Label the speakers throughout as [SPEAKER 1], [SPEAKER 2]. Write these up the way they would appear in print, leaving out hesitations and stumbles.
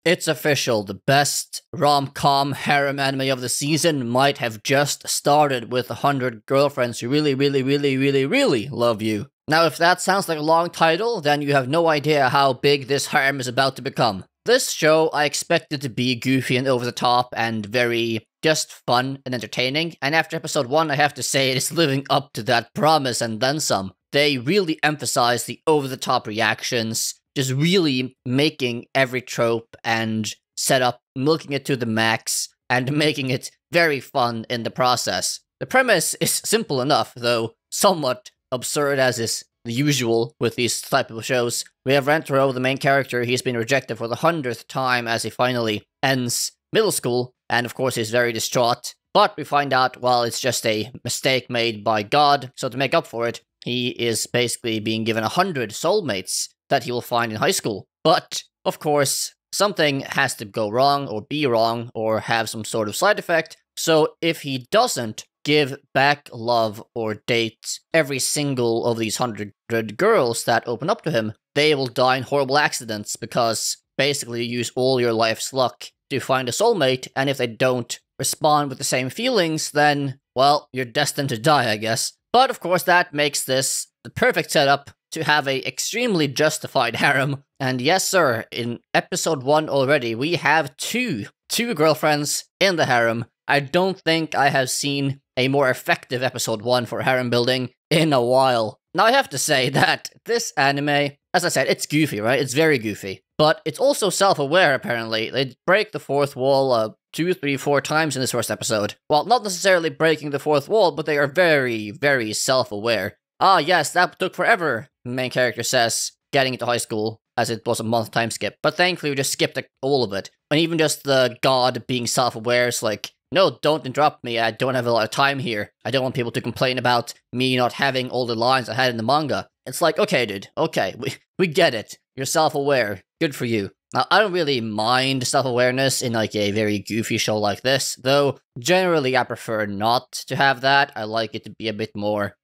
[SPEAKER 1] It's official, the best rom-com harem anime of the season might have just started with 100 girlfriends who really, really, really, really, really love you. Now, if that sounds like a long title, then you have no idea how big this harem is about to become. This show, I expected to be goofy and over the top and very just fun and entertaining, and after episode 1, I have to say it is living up to that promise and then some. They really emphasize the over-the-top reactions, just really making every trope and setup, milking it to the max, and making it very fun in the process. The premise is simple enough, though somewhat absurd as is the usual with these type of shows. We have Rentaro, the main character. He's been rejected for the 100th time as he finally ends middle school, and of course he's very distraught. But we find out, well, it's just a mistake made by God, so to make up for it, he is basically being given 100 soulmates that he will find in high school. But, of course, something has to go wrong, or be wrong, or have some sort of side effect, so if he doesn't give back love or date every single of these 100 girls that open up to him, they will die in horrible accidents, because basically you use all your life's luck to find a soulmate, and if they don't respond with the same feelings, then, well, you're destined to die, I guess. But of course that makes this the perfect setup to have a extremely justified harem. And yes sir, in episode 1 already, we have two girlfriends in the harem. I don't think I have seen a more effective episode 1 for harem building in a while. Now I have to say that this anime, as I said, it's goofy, right? It's very goofy. But it's also self-aware, apparently. They break the fourth wall 2, 3, 4 times in this first episode. Well, not necessarily breaking the fourth wall, but they are very, very self-aware. Ah, yes, that took forever, the main character says, getting into high school, as it was a month time skip. But thankfully, we just skipped all of it. And even just the god being self-aware is like, no, don't interrupt me, I don't have a lot of time here. I don't want people to complain about me not having all the lines I had in the manga. It's like, okay, dude, okay, we get it. You're self-aware. Good for you. Now, I don't really mind self-awareness in like a very goofy show like this, though generally I prefer not to have that. I like it to be a bit more,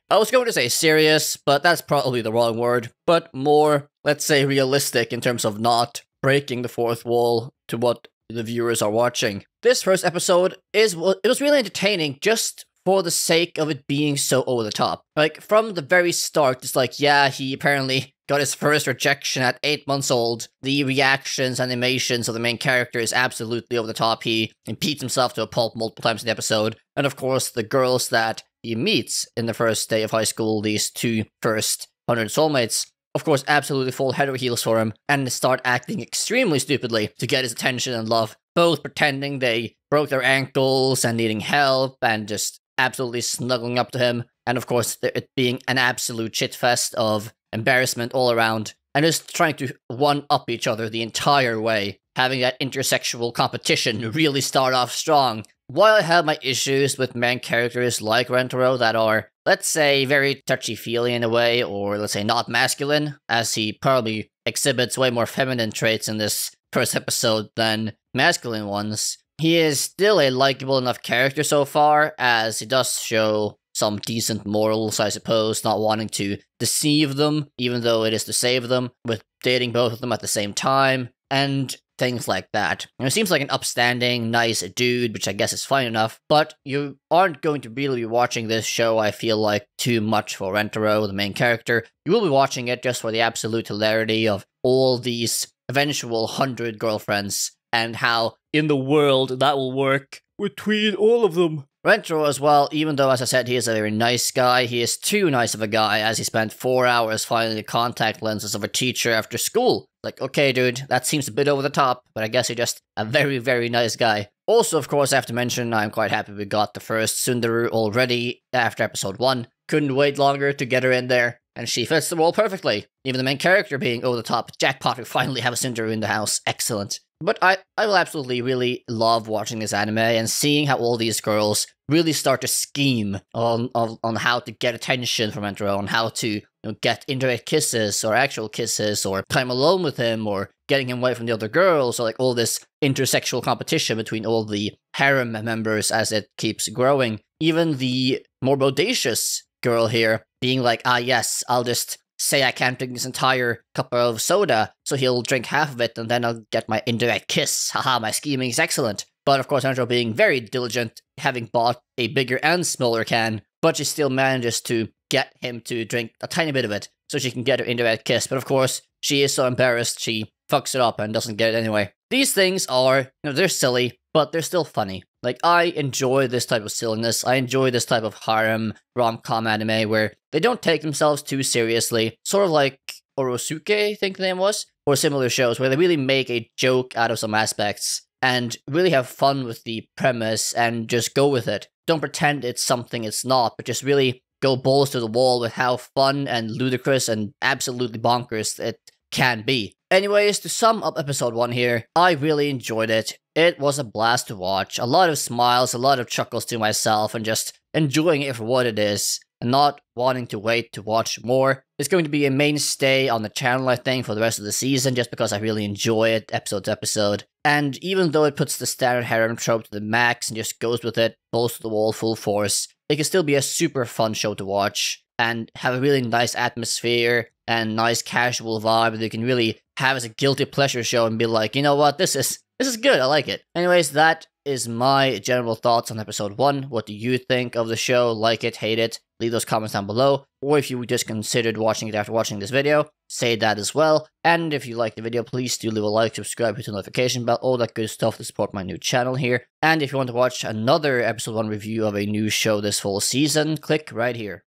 [SPEAKER 1] I was going to say serious, but that's probably the wrong word, but more, let's say, realistic in terms of not breaking the fourth wall to what the viewers are watching. This first episode it was really entertaining just for the sake of it being so over the top. Like, from the very start, it's like, yeah, he apparently got his first rejection at 8 months old. The reactions, animations of the main character is absolutely over the top. He impedes himself to a pulp multiple times in the episode. And of course, the girls that he meets in the first day of high school, these two first 100 soulmates, of course, absolutely fall head over heels for him, and start acting extremely stupidly to get his attention and love, both pretending they broke their ankles and needing help, and just absolutely snuggling up to him, and of course, it being an absolute shitfest of embarrassment all around, and just trying to one-up each other the entire way, having that intersexual competition really start off strong. While I have my issues with main characters like Rentaro that are, let's say, very touchy-feely in a way, or let's say not masculine, as he probably exhibits way more feminine traits in this first episode than masculine ones, he is still a likable enough character so far, as he does show some decent morals, I suppose, not wanting to deceive them, even though it is to save them, with dating both of them at the same time, and things like that. And it seems like an upstanding, nice dude, which I guess is fine enough, but you aren't going to really be watching this show, I feel like, too much for Rentaro, the main character. You will be watching it just for the absolute hilarity of all these eventual 100 girlfriends, and how, in the world, that will work between all of them. Rentaro as well, even though, as I said, he is a very nice guy, he is too nice of a guy, as he spent 4 hours finding the contact lenses of a teacher after school. Like, okay, dude, that seems a bit over the top, but I guess you're just a very, very nice guy. Also, of course, I have to mention, I'm quite happy we got the first tsundere already after episode 1. Couldn't wait longer to get her in there, and she fits the role perfectly. Even the main character being over the top. Jackpot, we finally have a tsundere in the house. Excellent. But I will absolutely really love watching this anime and seeing how all these girls really start to scheme on how to get attention from Rentaro, on how to get indirect kisses or actual kisses or time alone with him or getting him away from the other girls, or like all this intersexual competition between all the harem members as it keeps growing. Even the more bodacious girl here being like, ah yes, I'll just say I can't drink this entire cup of soda, so he'll drink half of it, and then I'll get my indirect kiss. Haha, my scheming is excellent. But of course, Kanojo being very diligent, having bought a bigger and smaller can, but she still manages to get him to drink a tiny bit of it, so she can get her indirect kiss. But of course, she is so embarrassed, she fucks it up and doesn't get it anyway. These things are, they're silly, but they're still funny. Like, I enjoy this type of silliness. I enjoy this type of harem rom-com anime where they don't take themselves too seriously. Sort of like Orosuke, I think the name was, or similar shows where they really make a joke out of some aspects and really have fun with the premise and just go with it. Don't pretend it's something it's not, but just really go balls to the wall with how fun and ludicrous and absolutely bonkers it can be. Anyways, to sum up episode 1 here, I really enjoyed it. It was a blast to watch. A lot of smiles, a lot of chuckles to myself, and just enjoying it for what it is, and not wanting to wait to watch more. It's going to be a mainstay on the channel, I think, for the rest of the season, just because I really enjoy it episode to episode. And even though it puts the standard harem trope to the max and just goes with it, balls to the wall, full force, it can still be a super fun show to watch, and have a really nice atmosphere, and nice casual vibe that you can really have as a guilty pleasure show and be like, you know what, this is good, I like it. Anyways, that is my general thoughts on episode 1. What do you think of the show? Like it, hate it? Leave those comments down below. Or if you just considered watching it after watching this video, say that as well. And if you like the video, please do leave a like, subscribe, hit the notification bell, all that good stuff to support my new channel here. And if you want to watch another episode 1 review of a new show this full season, click right here.